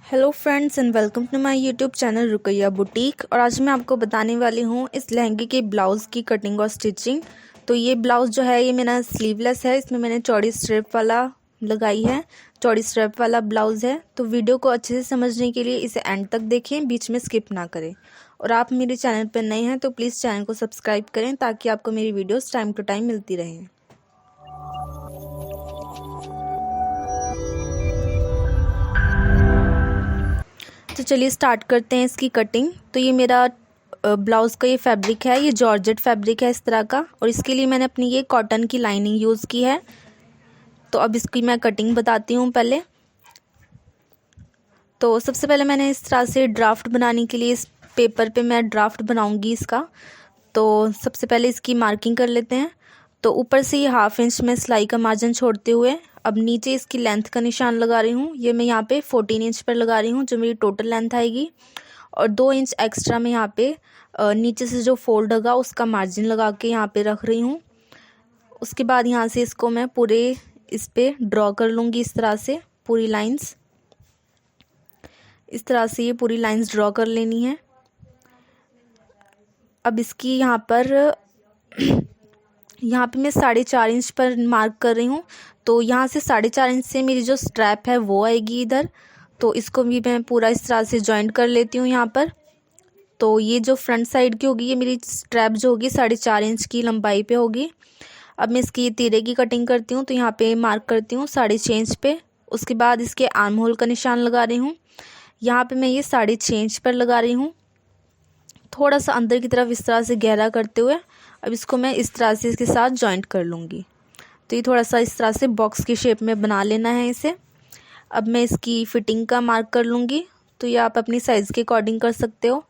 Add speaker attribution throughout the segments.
Speaker 1: Hello friends and welcome to my YouTube channel Ruqaiya boutique. और आज मैं आपको बताने वाली हूँ इस लहंगे के ब्लाउज़ की कटिंग और स्टिचिंग। तो ये ब्लाउज़ जो है ये मेरा स्लीवलेस है, इसमें मैंने चौड़ी स्ट्रिप वाला लगाई है, चौड़ी स्ट्रिप वाला ब्लाउज़ है। तो वीडियो को अच्छे से समझने के लिए इसे एंड तक देखें, बीच में स्किप ना करें। और आप मेरे चैनल पर नए हैं तो प्लीज़ चैनल को सब्सक्राइब करें ताकि आपको मेरी वीडियोज़ टाइम टू टाइम मिलती रहें। तो चलिए स्टार्ट करते हैं इसकी कटिंग। तो ये मेरा ब्लाउज़ का ये फैब्रिक है, ये जॉर्जेट फैब्रिक है इस तरह का, और इसके लिए मैंने अपनी ये कॉटन की लाइनिंग यूज़ की है। तो अब इसकी मैं कटिंग बताती हूँ पहले। तो सबसे पहले मैंने इस तरह से ड्राफ्ट बनाने के लिए इस पेपर पे मैं ड्राफ्ट बनाऊँगी इसका। तो सबसे पहले इसकी मार्किंग कर लेते हैं। तो ऊपर से ये 1/2 इंच में सिलाई का मार्जिन छोड़ते हुए अब नीचे इसकी लेंथ का निशान लगा रही हूँ। ये मैं यहाँ पे 14 इंच पर लगा रही हूँ जो मेरी टोटल लेंथ आएगी। और 2 इंच एक्स्ट्रा मैं यहाँ पे नीचे से जो फोल्ड होगा उसका मार्जिन लगा के यहाँ पे रख रही हूँ। उसके बाद यहाँ से इसको मैं पूरे इस पे ड्रॉ कर लूँगी इस तरह से पूरी लाइंस। इस तरह से ये पूरी लाइंस ड्रॉ कर लेनी है। अब इसकी यहाँ पर मैं 4.5 इंच पर मार्क कर रही हूँ। तो यहाँ से 4.5 इंच से मेरी जो स्ट्रैप है वो आएगी इधर। तो इसको भी मैं पूरा इस तरह से जॉइंट कर लेती हूँ यहाँ पर। तो ये जो फ्रंट साइड की होगी ये मेरी स्ट्रैप जो होगी 4.5 इंच की लंबाई पे होगी। अब मैं इसकी तीरे की कटिंग करती हूँ। तो यहाँ पे मार्क करती हूँ 6.5 इंच पे। उसके बाद इसके आर्म होल का निशान लगा रही हूँ। यहाँ पे मैं ये 6.5 इंच पर लगा रही हूँ, थोड़ा सा अंदर की तरफ इस तरह से गहरा करते हुए। अब इसको मैं इस तरह से इसके साथ जॉइंट कर लूँगी। तो ये थोड़ा सा इस तरह से बॉक्स की शेप में बना लेना है इसे। अब मैं इसकी फिटिंग का मार्क कर लूँगी। तो ये आप अपनी साइज़ के अकॉर्डिंग कर सकते हो।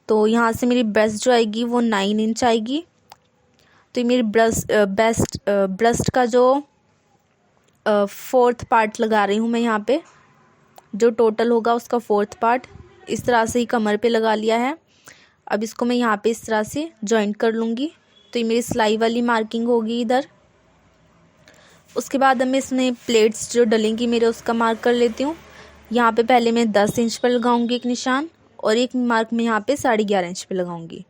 Speaker 1: तो यहाँ से मेरी ब्रेस्ट जो आएगी वो 9 इंच आएगी। तो ये मेरी ब्रेस्ट का जो 4th पार्ट लगा रही हूँ मैं यहाँ पे, जो टोटल होगा उसका 4th पार्ट इस तरह से ही कमर पे लगा लिया है। अब इसको मैं यहाँ पे इस तरह से जॉइंट कर लूँगी। तो ये मेरी सिलाई वाली मार्किंग होगी इधर। उसके बाद अब मैं इसमें प्लेट्स जो डलेंगी मेरे उसका मार्क कर लेती हूँ। यहाँ पे पहले मैं 10 इंच पर लगाऊंगी एक निशान, और एक मार्क में यहाँ पे 11.5 इंच पे लगाऊंगी।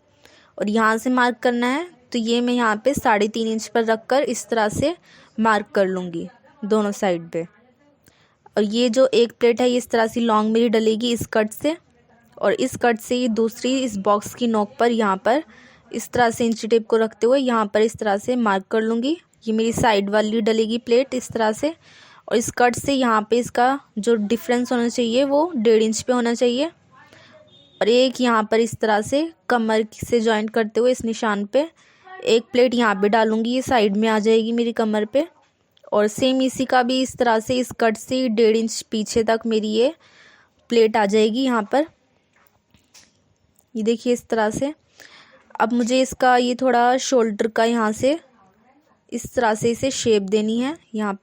Speaker 1: और यहाँ से मार्क करना है तो ये मैं यहाँ पे 3.5 इंच पर रख कर इस तरह से मार्क कर लूँगी दोनों साइड पे। और ये जो एक प्लेट है ये इस तरह से लॉन्ग मेरी डलेगी इस कट से, और इस कट से ये दूसरी इस बॉक्स की नोक पर यहाँ पर इस तरह से इंची टेप को रखते हुए यहाँ पर इस तरह से मार्क कर लूँगी। ये मेरी साइड वाली डलेगी प्लेट इस तरह से, और इस कट से यहाँ पे इसका जो डिफरेंस होना चाहिए वो 1.5 इंच पे होना चाहिए। और एक यहाँ पर इस तरह से कमर से जॉइंट करते हुए इस निशान पे एक प्लेट यहाँ पे डालूँगी, ये साइड में आ जाएगी मेरी कमर पे। और सेम इसी का भी इस तरह से इस कट से 1.5 इंच पीछे तक मेरी ये प्लेट आ जाएगी यहाँ पर। ये देखिए इस तरह से। अब मुझे इसका ये थोड़ा शोल्डर का यहाँ से इस तरह से इसे शेप देनी है। यहाँ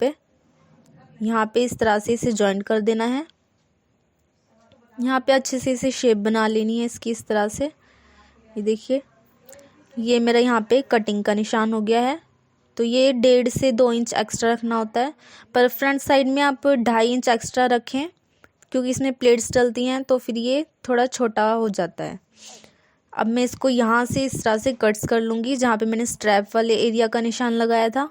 Speaker 1: पे इस तरह से इसे जॉइंट कर देना है। यहाँ पे अच्छे से इसे शेप बना लेनी है इसकी इस तरह से। ये देखिए ये मेरा यहाँ पे कटिंग का निशान हो गया है। तो ये 1.5 से 2 इंच एक्स्ट्रा रखना होता है, पर फ्रंट साइड में आप 2.5 इंच एक्स्ट्रा रखें क्योंकि इसमें प्लेट्स डलती हैं तो फिर ये थोड़ा छोटा हो जाता है। अब मैं इसको यहाँ से इस तरह से कट्स कर लूँगी जहाँ पे मैंने स्ट्रैप वाले एरिया का निशान लगाया था।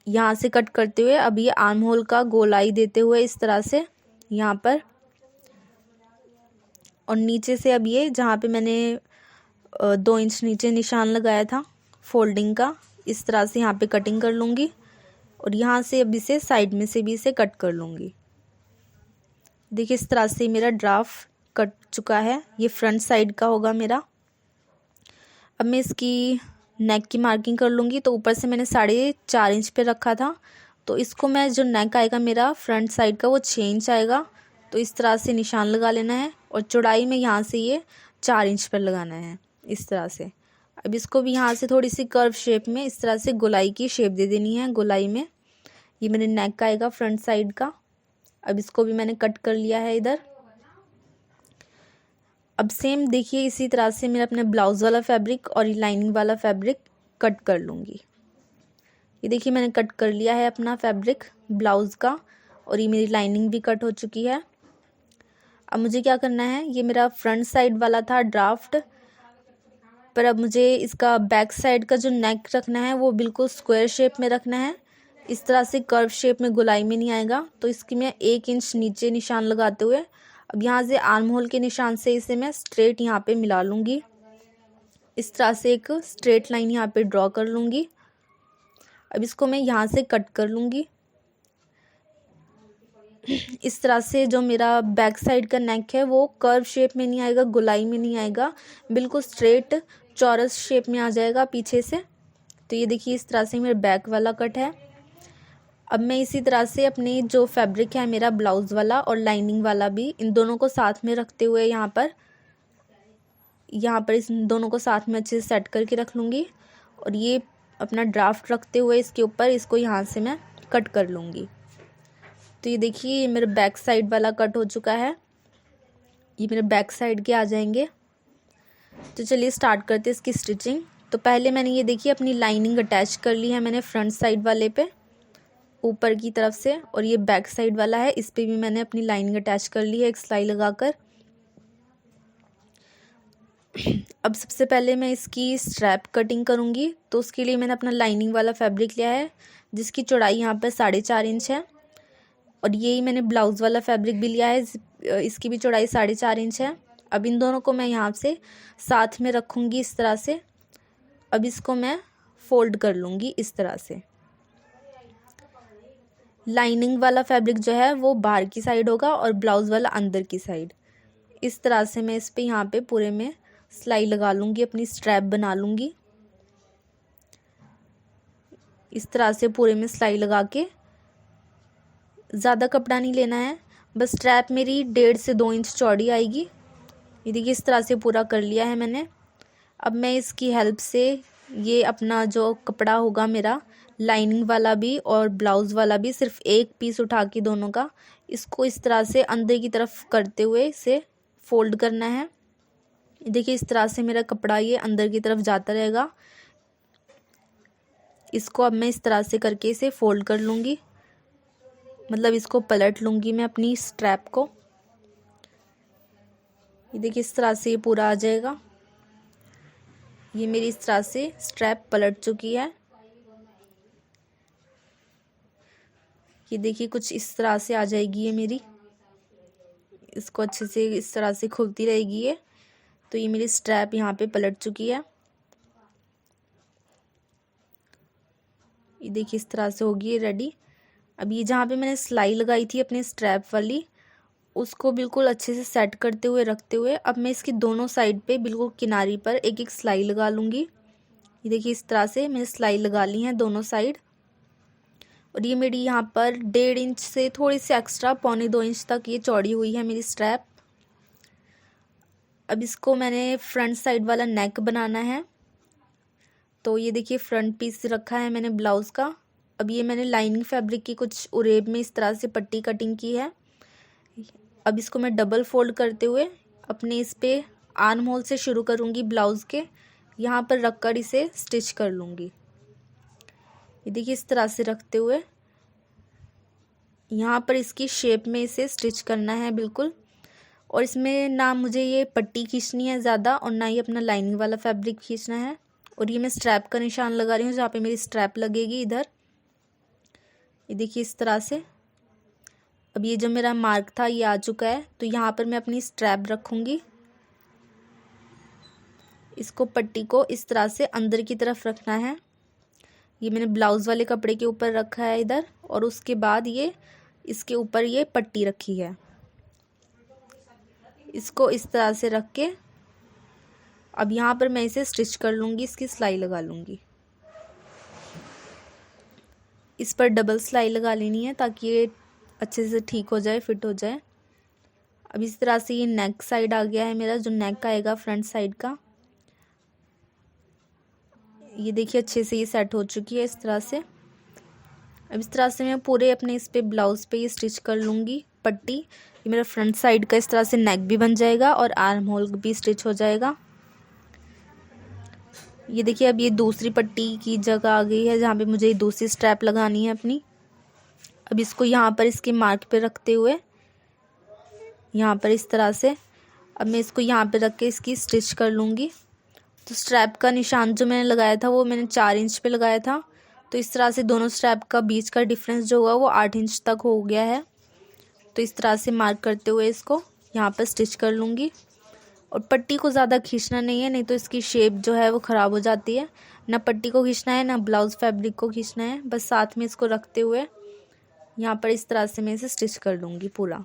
Speaker 1: यहाँ से कट करते हुए अब ये आर्म होल का गोलाई देते हुए इस तरह से यहाँ पर, और नीचे से अब ये जहाँ पे मैंने 2 इंच नीचे निशान लगाया था फोल्डिंग का, इस तरह से यहाँ पे कटिंग कर लूँगी। और यहाँ से अब इसे साइड में से भी इसे कट कर लूँगी। देखिए इस तरह से मेरा ड्राफ्ट कट चुका है, ये फ्रंट साइड का होगा मेरा। अब मैं इसकी नेक की मार्किंग कर लूँगी। तो ऊपर से मैंने 4.5 इंच पे रखा था, तो इसको मैं जो नेक आएगा मेरा फ्रंट साइड का वो 6 इंच आएगा। तो इस तरह से निशान लगा लेना है, और चौड़ाई में यहाँ से ये 4 इंच पर लगाना है इस तरह से। अब इसको भी यहाँ से थोड़ी सी कर्व शेप में इस तरह से गोलाई की शेप दे देनी है गोलाई में। ये मेरे नेक का आएगा फ्रंट साइड का। अब इसको भी मैंने कट कर लिया है इधर। अब सेम देखिए इसी तरह से मैं अपने ब्लाउज़ वाला फैब्रिक और लाइनिंग वाला फैब्रिक कट कर लूँगी। ये देखिए मैंने कट कर लिया है अपना फैब्रिक ब्लाउज़ का, और ये मेरी लाइनिंग भी कट हो चुकी है। अब मुझे क्या करना है, ये मेरा फ्रंट साइड वाला था ड्राफ्ट, पर अब मुझे इसका बैक साइड का जो नेक रखना है वो बिल्कुल स्क्वायर शेप में रखना है। इस तरह से कर्व शेप में गोलाई में नहीं आएगा। तो इसकी मैं 1 इंच नीचे निशान लगाते हुए अब यहाँ से आर्म होल के निशान से इसे मैं स्ट्रेट यहाँ पे मिला लूँगी। इस तरह से एक स्ट्रेट लाइन यहाँ पे ड्रॉ कर लूँगी। अब इसको मैं यहाँ से कट कर लूँगी। इस तरह से जो मेरा बैक साइड का नेक है वो कर्व शेप में नहीं आएगा, गोलाई में नहीं आएगा, बिल्कुल स्ट्रेट चौरस शेप में आ जाएगा पीछे से। तो ये देखिए इस तरह से मेरा बैक वाला कट है। अब मैं इसी तरह से अपनी जो फैब्रिक है मेरा ब्लाउज़ वाला और लाइनिंग वाला भी, इन दोनों को साथ में रखते हुए यहाँ पर इस दोनों को साथ में अच्छे से सेट करके रख लूँगी। और ये अपना ड्राफ्ट रखते हुए इसके ऊपर इसको यहाँ से मैं कट कर लूँगी। तो ये देखिए ये मेरा बैक साइड वाला कट हो चुका है। ये मेरे बैक साइड के आ जाएंगे। तो चलिए स्टार्ट करते हैं इसकी स्टिचिंग। तो पहले मैंने ये देखिए अपनी लाइनिंग अटैच कर ली है मैंने फ्रंट साइड वाले पे ऊपर की तरफ से, और ये बैक साइड वाला है इस पे भी मैंने अपनी लाइनिंग अटैच कर ली है एक सिलाई लगाकर। अब सबसे पहले मैं इसकी स्ट्रैप कटिंग करूँगी। तो उसके लिए मैंने अपना लाइनिंग वाला फैब्रिक लिया है जिसकी चौड़ाई यहाँ पर 4.5 इंच है, और यही मैंने ब्लाउज़ वाला फैब्रिक भी लिया है, इसकी भी चौड़ाई 4.5 इंच है। अब इन दोनों को मैं यहाँ से साथ में रखूँगी इस तरह से। अब इसको मैं फोल्ड कर लूँगी इस तरह से। लाइनिंग वाला फैब्रिक जो है वो बाहर की साइड होगा और ब्लाउज़ वाला अंदर की साइड। इस तरह से मैं इस पे यहाँ पे पूरे में सिलाई लगा लूँगी, अपनी स्ट्रैप बना लूँगी। इस तरह से पूरे में सिलाई लगा के, ज़्यादा कपड़ा नहीं लेना है, बस स्ट्रैप मेरी 1.5 से 2 इंच चौड़ी आएगी। ये देखिए इस तरह से पूरा कर लिया है मैंने। अब मैं इसकी हेल्प से ये अपना जो कपड़ा होगा मेरा लाइनिंग वाला भी और ब्लाउज़ वाला भी, सिर्फ एक पीस उठा के दोनों का, इसको इस तरह से अंदर की तरफ करते हुए इसे फोल्ड करना है। देखिए इस तरह से मेरा कपड़ा ये अंदर की तरफ जाता रहेगा। इसको अब मैं इस तरह से करके इसे फोल्ड कर लूँगी, मतलब इसको पलट लूँगी मैं अपनी स्ट्रैप को। ये देखिए इस तरह से ये पूरा आ जाएगा। ये मेरी इस तरह से स्ट्रैप पलट चुकी है। ये देखिए कुछ इस तरह से आ जाएगी ये मेरी। इसको अच्छे से इस तरह से खुलती रहेगी ये। तो ये मेरी स्ट्रैप यहाँ पे पलट चुकी है। ये देखिए इस तरह से होगी ये रेडी। अब ये जहाँ पे मैंने सिलाई लगाई थी अपनी स्ट्रैप वाली, उसको बिल्कुल अच्छे से सेट करते हुए रखते हुए अब मैं इसकी दोनों साइड पे बिल्कुल किनारी पर एक एक सिलाई लगा लूँगी। ये देखिए इस तरह से मैंने सिलाई लगा ली है दोनों साइड। और ये मेरी यहाँ पर 1.5 इंच से थोड़ी सी एक्स्ट्रा 1.25 इंच तक ये चौड़ी हुई है मेरी स्ट्रैप। अब इसको मैंने फ्रंट साइड वाला नेक बनाना है। तो ये देखिए फ्रंट पीस रखा है मैंने ब्लाउज़ का। अब ये मैंने लाइनिंग फैब्रिक की कुछ उरेब में इस तरह से पट्टी कटिंग की है। अब इसको मैं डबल फोल्ड करते हुए अपने इस पे आर्म होल से शुरू करूँगी ब्लाउज़ के, यहाँ पर रखकर इसे स्टिच कर लूँगी। ये देखिए इस तरह से रखते हुए यहाँ पर इसकी शेप में इसे स्टिच करना है बिल्कुल। और इसमें ना मुझे ये पट्टी खींचनी है ज़्यादा और ना ही अपना लाइनिंग वाला फैब्रिक खींचना है। और ये मैं स्ट्रैप का निशान लगा रही हूँ जहाँ पे मेरी स्ट्रैप लगेगी इधर। ये देखिए इस तरह से। अब ये जो मेरा मार्क था ये आ चुका है। तो यहाँ पर मैं अपनी स्ट्रैप रखूँगी। इसको पट्टी को इस तरह से अंदर की तरफ रखना है। ये मैंने ब्लाउज़ वाले कपड़े के ऊपर रखा है इधर, और उसके बाद ये इसके ऊपर ये पट्टी रखी है। इसको इस तरह से रख के अब यहाँ पर मैं इसे स्टिच कर लूँगी, इसकी सिलाई लगा लूँगी। इस पर डबल सिलाई लगा लेनी है ताकि ये अच्छे से ठीक हो जाए, फिट हो जाए। अब इस तरह से ये नेक साइड आ गया है मेरा, जो नेक आएगा फ्रंट साइड का। ये देखिए अच्छे से ये सेट हो चुकी है इस तरह से। अब इस तरह से मैं पूरे अपने इस पे ब्लाउज़ पे ये स्टिच कर लूँगी पट्टी। ये मेरा फ्रंट साइड का इस तरह से नेक भी बन जाएगा और आर्म होल भी स्टिच हो जाएगा। ये देखिए अब ये दूसरी पट्टी की जगह आ गई है जहाँ पे मुझे दूसरी स्ट्रैप लगानी है अपनी। अब इसको यहाँ पर इसके मार्क पे रखते हुए यहाँ पर इस तरह से। अब मैं इसको यहाँ पे रख के इसकी स्टिच कर लूँगी। तो स्ट्रैप का निशान जो मैंने लगाया था वो मैंने 4 इंच पे लगाया था। तो इस तरह से दोनों स्ट्रैप का बीच का डिफरेंस जो होगा वो 8 इंच तक हो गया है। तो इस तरह से मार्क करते हुए इसको यहाँ पर स्टिच कर लूँगी। और पट्टी को ज़्यादा खींचना नहीं है, नहीं तो इसकी शेप जो है वो ख़राब हो जाती है। ना पट्टी को खींचना है ना ब्लाउज़ फैब्रिक को खींचना है, बस साथ में इसको रखते हुए यहाँ पर इस तरह से मैं इसे स्टिच कर लूँगी पूरा।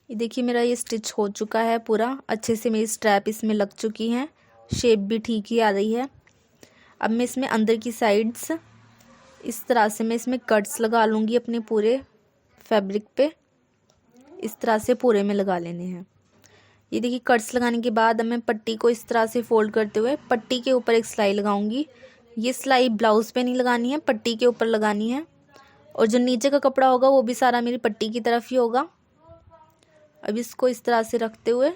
Speaker 1: ये देखिए मेरा ये स्टिच हो चुका है पूरा अच्छे से। मेरी स्ट्रैप इसमें लग चुकी हैं, शेप भी ठीक ही आ रही है। अब मैं इसमें अंदर की साइड्स इस तरह से मैं इसमें कट्स लगा लूँगी अपने पूरे फैब्रिक पे। इस तरह से पूरे में लगा लेने हैं। ये देखिए कट्स लगाने के बाद अब मैं पट्टी को इस तरह से फोल्ड करते हुए पट्टी के ऊपर एक सिलाई लगाऊंगी। ये सिलाई ब्लाउज़ पे नहीं लगानी है, पट्टी के ऊपर लगानी है। और जो नीचे का कपड़ा होगा वो भी सारा मेरी पट्टी की तरफ ही होगा। अब इसको इस तरह से रखते हुए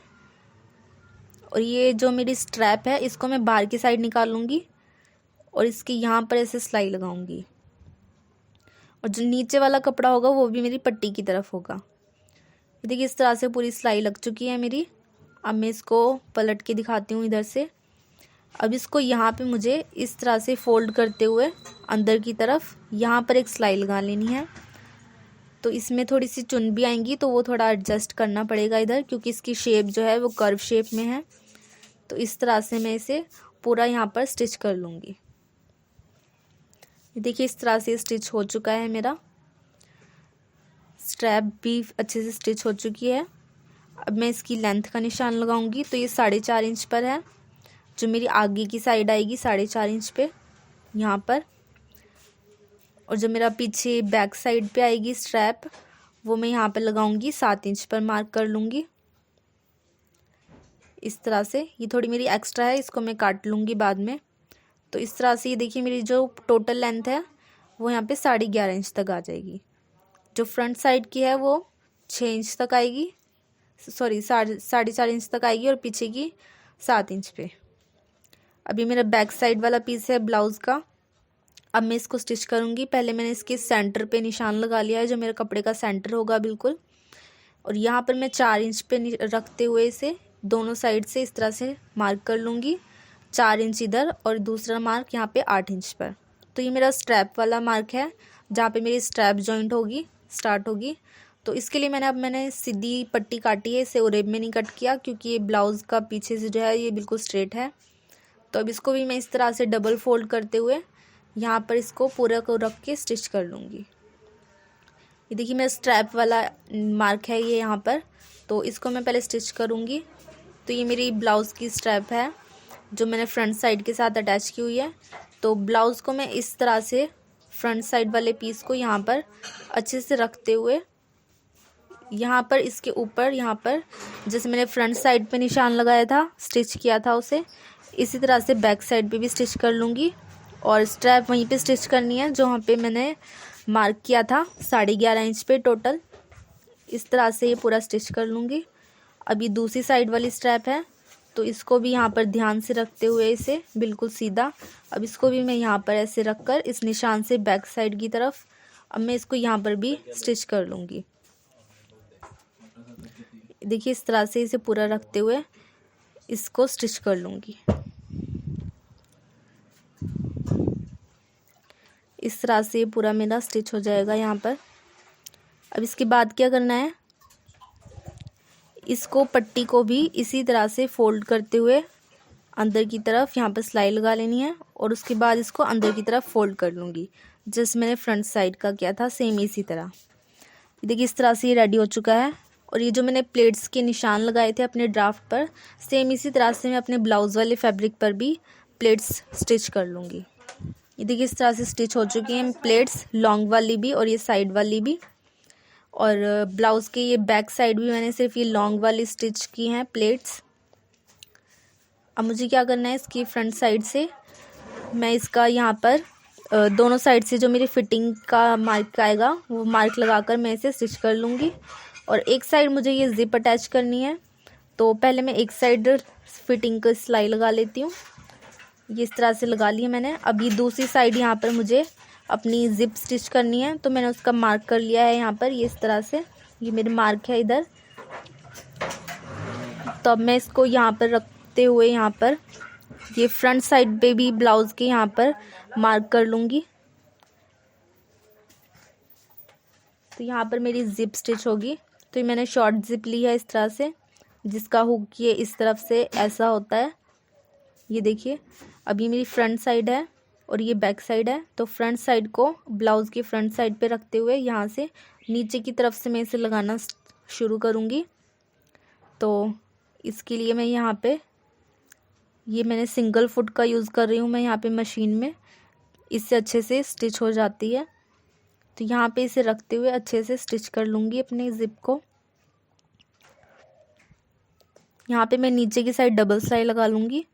Speaker 1: और ये जो मेरी स्ट्रैप है इसको मैं बाहर की साइड निकालूंगी और इसके यहाँ पर ऐसे सिलाई लगाऊंगी। और जो नीचे वाला कपड़ा होगा वो भी मेरी पट्टी की तरफ होगा। देखिए इस तरह से पूरी सिलाई लग चुकी है मेरी। अब मैं इसको पलट के दिखाती हूँ इधर से। अब इसको यहाँ पे मुझे इस तरह से फोल्ड करते हुए अंदर की तरफ यहाँ पर एक सिलाई लगा लेनी है। तो इसमें थोड़ी सी चुन भी आएंगी तो वो थोड़ा एडजस्ट करना पड़ेगा इधर, क्योंकि इसकी शेप जो है वो कर्व शेप में है। तो इस तरह से मैं इसे पूरा यहाँ पर स्टिच कर लूँगी। देखिए इस तरह से स्टिच हो चुका है मेरा। स्ट्रैप भी अच्छे से स्टिच हो चुकी है। अब मैं इसकी लेंथ का निशान लगाऊंगी। तो ये 4.5 इंच पर है, जो मेरी आगे की साइड आएगी 4.5 इंच पे यहाँ पर। और जो मेरा पीछे बैक साइड पे आएगी स्ट्रैप वो मैं यहाँ पर लगाऊंगी 7 इंच पर मार्क कर लूँगी इस तरह से। ये थोड़ी मेरी एक्स्ट्रा है, इसको मैं काट लूँगी बाद में। तो इस तरह से ये देखिए मेरी जो टोटल लेंथ है वो यहाँ पे 11.5 इंच तक आ जाएगी। जो फ्रंट साइड की है वो 6 इंच तक आएगी, सॉरी 4.5 इंच तक आएगी, और पीछे की 7 इंच पे। अभी मेरा बैक साइड वाला पीस है ब्लाउज़ का। अब मैं इसको स्टिच करूँगी। पहले मैंने इसके सेंटर पे निशान लगा लिया है, जो मेरे कपड़े का सेंटर होगा बिल्कुल। और यहाँ पर मैं 4 इंच पे रखते हुए इसे दोनों साइड से इस तरह से मार्क कर लूँगी। 4 इंच इधर और दूसरा मार्क यहाँ पे 8 इंच पर। तो ये मेरा स्ट्रैप वाला मार्क है, जहाँ पे मेरी स्ट्रैप जॉइंट होगी, स्टार्ट होगी। तो इसके लिए मैंने सीधी पट्टी काटी है, इसे उरेब में नहीं कट किया, क्योंकि ये ब्लाउज़ का पीछे से जो है ये बिल्कुल स्ट्रेट है। तो अब इसको भी मैं इस तरह से डबल फोल्ड करते हुए यहाँ पर इसको पूरा को रख के स्टिच कर लूँगी। ये देखिए मेरा स्ट्रैप वाला मार्क है ये यहाँ पर। तो इसको मैं पहले स्टिच करूँगी। तो ये मेरी ब्लाउज़ की स्ट्रैप है जो मैंने फ्रंट साइड के साथ अटैच की हुई है। तो ब्लाउज़ को मैं इस तरह से फ्रंट साइड वाले पीस को यहाँ पर अच्छे से रखते हुए यहाँ पर इसके ऊपर यहाँ पर जैसे मैंने फ्रंट साइड पे निशान लगाया था, स्टिच किया था उसे, इसी तरह से बैक साइड पे भी स्टिच कर लूँगी। और स्ट्रैप वहीं पे स्टिच करनी है जहाँ पे मैंने मार्क किया था 11.5 इंच पे टोटल। इस तरह से ये पूरा स्टिच कर लूँगी। अब ये दूसरी साइड वाली स्ट्रैप है, तो इसको भी यहाँ पर ध्यान से रखते हुए इसे बिल्कुल सीधा, अब इसको भी मैं यहाँ पर ऐसे रखकर इस निशान से बैक साइड की तरफ अब मैं इसको यहाँ पर भी स्टिच कर लूँगी। देखिए इस तरह से इसे पूरा रखते हुए इसको स्टिच कर लूँगी। इस तरह से ये पूरा मेरा स्टिच हो जाएगा यहाँ पर। अब इसके बाद क्या करना है, इसको पट्टी को भी इसी तरह से फोल्ड करते हुए अंदर की तरफ यहाँ पर सिलाई लगा लेनी है और उसके बाद इसको अंदर की तरफ फोल्ड कर लूँगी, जैसे मैंने फ्रंट साइड का किया था सेम इसी तरह। देखिए इस तरह से ये रेडी हो चुका है। और ये जो मैंने प्लेट्स के निशान लगाए थे अपने ड्राफ्ट पर, सेम इसी तरह से मैं अपने ब्लाउज़ वाले फैब्रिक पर भी प्लेट्स स्टिच कर लूँगी। ये देखिए इस तरह से स्टिच हो चुकी हैं प्लेट्स, लॉन्ग वाली भी और ये साइड वाली भी। और ब्लाउज़ के ये बैक साइड भी मैंने सिर्फ ये लॉन्ग वाली स्टिच की हैं प्लेट्स। अब मुझे क्या करना है, इसकी फ्रंट साइड से मैं इसका यहाँ पर दोनों साइड से जो मेरी फिटिंग का मार्क आएगा वो मार्क लगाकर मैं इसे स्टिच कर लूँगी। और एक साइड मुझे ये जिप अटैच करनी है, तो पहले मैं एक साइड फिटिंग का सिलाई लगा लेती हूँ। ये इस तरह से लगा ली है मैंने। अब ये दूसरी साइड यहाँ पर मुझे अपनी ज़िप स्टिच करनी है। तो मैंने उसका मार्क कर लिया है यहाँ पर, ये इस तरह से, ये मेरे मार्क है इधर। तो अब मैं इसको यहाँ पर रखते हुए यहाँ पर ये फ्रंट साइड पे भी ब्लाउज़ के यहाँ पर मार्क कर लूँगी। तो यहाँ पर मेरी ज़िप स्टिच होगी। तो ये मैंने शॉर्ट ज़िप ली है इस तरह से, जिसका हुक ये इस तरफ से ऐसा होता है, ये देखिए। अब ये मेरी फ्रंट साइड है और ये बैक साइड है। तो फ्रंट साइड को ब्लाउज़ की फ्रंट साइड पे रखते हुए यहाँ से नीचे की तरफ से मैं इसे लगाना शुरू करूँगी। तो इसके लिए मैं यहाँ पे ये मैंने सिंगल फुट का यूज़ कर रही हूँ मैं यहाँ पे मशीन में, इससे अच्छे से स्टिच हो जाती है। तो यहाँ पे इसे रखते हुए अच्छे से स्टिच कर लूँगी अपने ज़िप को। यहाँ पे मैं नीचे की साइड डबल सिलाई लगा लूँगी।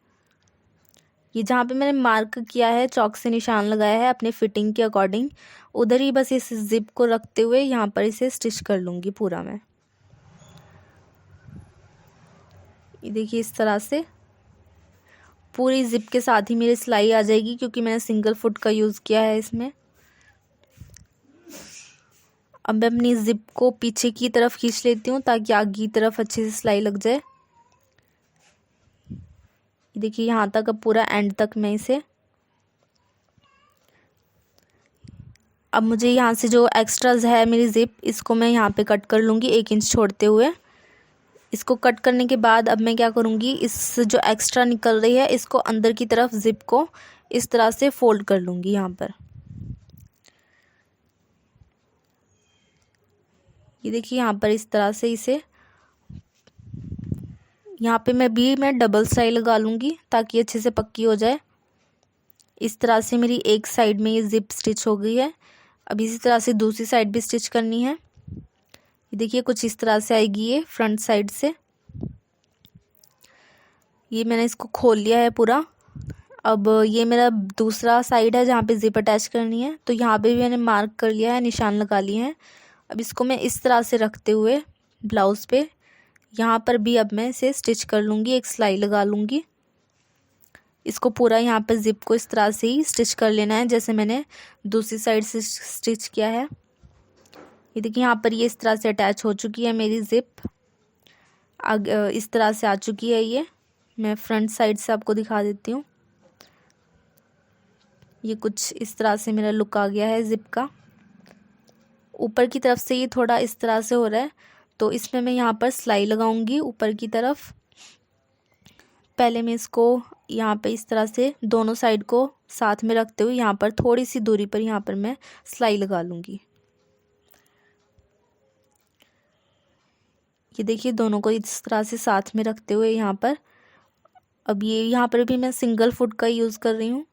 Speaker 1: ये जहाँ पे मैंने मार्क किया है, चॉक से निशान लगाया है अपने फिटिंग के अकॉर्डिंग, उधर ही बस इस ज़िप को रखते हुए यहाँ पर इसे स्टिच कर लूँगी पूरा मैं। ये देखिए इस तरह से पूरी ज़िप के साथ ही मेरी सिलाई आ जाएगी, क्योंकि मैंने सिंगल फुट का यूज़ किया है इसमें। अब मैं अपनी ज़िप को पीछे की तरफ खींच लेती हूँ ताकि आगे की तरफ अच्छे से सिलाई लग जाए। देखिए यहाँ तक, अब पूरा एंड तक मैं इसे, अब मुझे यहाँ से जो एक्स्ट्राज है मेरी ज़िप, इसको मैं यहाँ पे कट कर लूँगी 1 इंच छोड़ते हुए। इसको कट करने के बाद अब मैं क्या करूँगी, इस जो एक्स्ट्रा निकल रही है इसको अंदर की तरफ ज़िप को इस तरह से फोल्ड कर लूँगी यहाँ पर। ये देखिए यहाँ पर इस तरह से इसे, यहाँ पे मैं डबल सिलाई लगा लूँगी ताकि अच्छे से पक्की हो जाए। इस तरह से मेरी एक साइड में ये ज़िप स्टिच हो गई है। अब इसी तरह से दूसरी साइड भी स्टिच करनी है। ये देखिए कुछ इस तरह से आएगी ये फ्रंट साइड से। ये मैंने इसको खोल लिया है पूरा। अब ये मेरा दूसरा साइड है जहाँ पे ज़िप अटैच करनी है। तो यहाँ पे भी मैंने मार्क कर लिया है, निशान लगा लिए हैं। अब इसको मैं इस तरह से रखते हुए ब्लाउज़ पे यहाँ पर भी अब मैं इसे स्टिच कर लूँगी, एक सिलाई लगा लूँगी। इसको पूरा यहाँ पे ज़िप को इस तरह से ही स्टिच कर लेना है जैसे मैंने दूसरी साइड से स्टिच किया है। ये देखिए यहाँ पर ये इस तरह से अटैच हो चुकी है मेरी ज़िप, इस तरह से आ चुकी है ये। मैं फ्रंट साइड से आपको दिखा देती हूँ। ये कुछ इस तरह से मेरा लुक आ गया है ज़िप का। ऊपर की तरफ से ये थोड़ा इस तरह से हो रहा है, तो इसमें मैं यहाँ पर सिलाई लगाऊंगी ऊपर की तरफ। पहले मैं इसको यहाँ पे इस तरह से दोनों साइड को साथ में रखते हुए यहाँ पर थोड़ी सी दूरी पर यहाँ पर मैं सिलाई लगा लूँगी। ये देखिए दोनों को इस तरह से साथ में रखते हुए यहाँ पर, अब ये यहाँ पर भी मैं सिंगल फुट का यूज़ कर रही हूँ।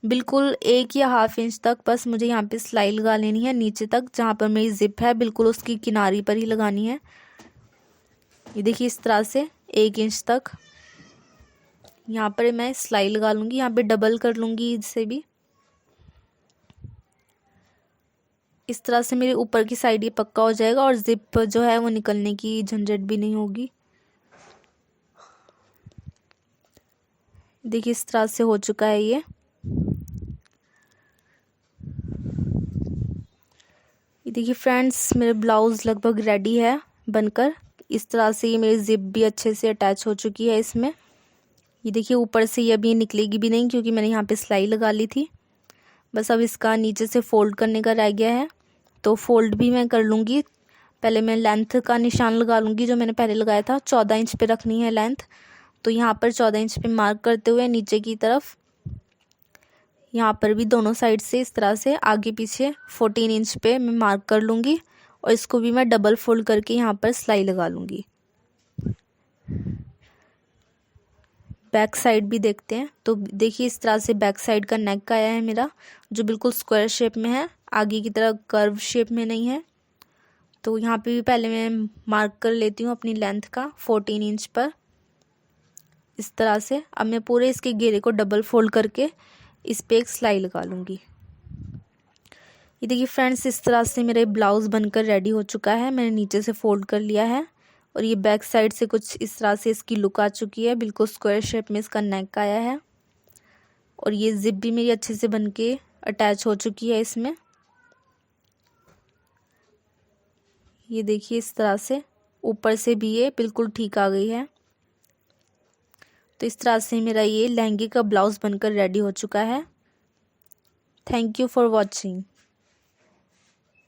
Speaker 1: बिल्कुल 1 या ½ इंच तक बस मुझे यहाँ पे सिलाई लगा लेनी है नीचे तक, जहाँ पर मेरी ज़िप है बिल्कुल उसकी किनारी पर ही लगानी है। ये देखिए इस तरह से 1 इंच तक यहाँ पर मैं सिलाई लगा लूँगी। यहाँ पे डबल कर लूँगी इससे भी। इस तरह से मेरे ऊपर की साइड ये पक्का हो जाएगा और ज़िप जो है वो निकलने की झंझट भी नहीं होगी। देखिए इस तरह से हो चुका है ये। देखिए फ्रेंड्स मेरे ब्लाउज़ लगभग रेडी है बनकर। इस तरह से ये मेरी ज़िप भी अच्छे से अटैच हो चुकी है इसमें। ये देखिए ऊपर से ये अभी निकलेगी भी नहीं क्योंकि मैंने यहाँ पे सिलाई लगा ली थी। बस अब इसका नीचे से फ़ोल्ड करने का रह गया है, तो फ़ोल्ड भी मैं कर लूँगी। पहले मैं लेंथ का निशान लगा लूँगी, जो मैंने पहले लगाया था 14 इंच पे रखनी है लेंथ। तो यहाँ पर 14 इंच पे मार्क करते हुए नीचे की तरफ यहाँ पर भी दोनों साइड से इस तरह से आगे पीछे 14 इंच पे मैं मार्क कर लूँगी और इसको भी मैं डबल फोल्ड करके यहाँ पर सिलाई लगा लूँगी। बैक साइड भी देखते हैं। तो देखिए इस तरह से बैक साइड का नेक आया है मेरा, जो बिल्कुल स्क्वायर शेप में है, आगे की तरह कर्व शेप में नहीं है। तो यहाँ पे भी पहले मैं मार्क कर लेती हूँ अपनी लेंथ का 14 इंच पर इस तरह से। अब मैं पूरे इसके घेरे को डबल फोल्ड करके इस पे एक सिलाई लगा लूँगी। ये देखिए फ्रेंड्स इस तरह से मेरे ब्लाउज़ बनकर रेडी हो चुका है। मैंने नीचे से फोल्ड कर लिया है और ये बैक साइड से कुछ इस तरह से इसकी लुक आ चुकी है। बिल्कुल स्क्वायर शेप में इसका नेक आया है और ये ज़िप भी मेरी अच्छे से बनके अटैच हो चुकी है इसमें। ये देखिए इस तरह से ऊपर से भी ये बिल्कुल ठीक आ गई है। तो इस तरह से मेरा ये लहंगे का ब्लाउज बनकर रेडी हो चुका है। Thank you for watching.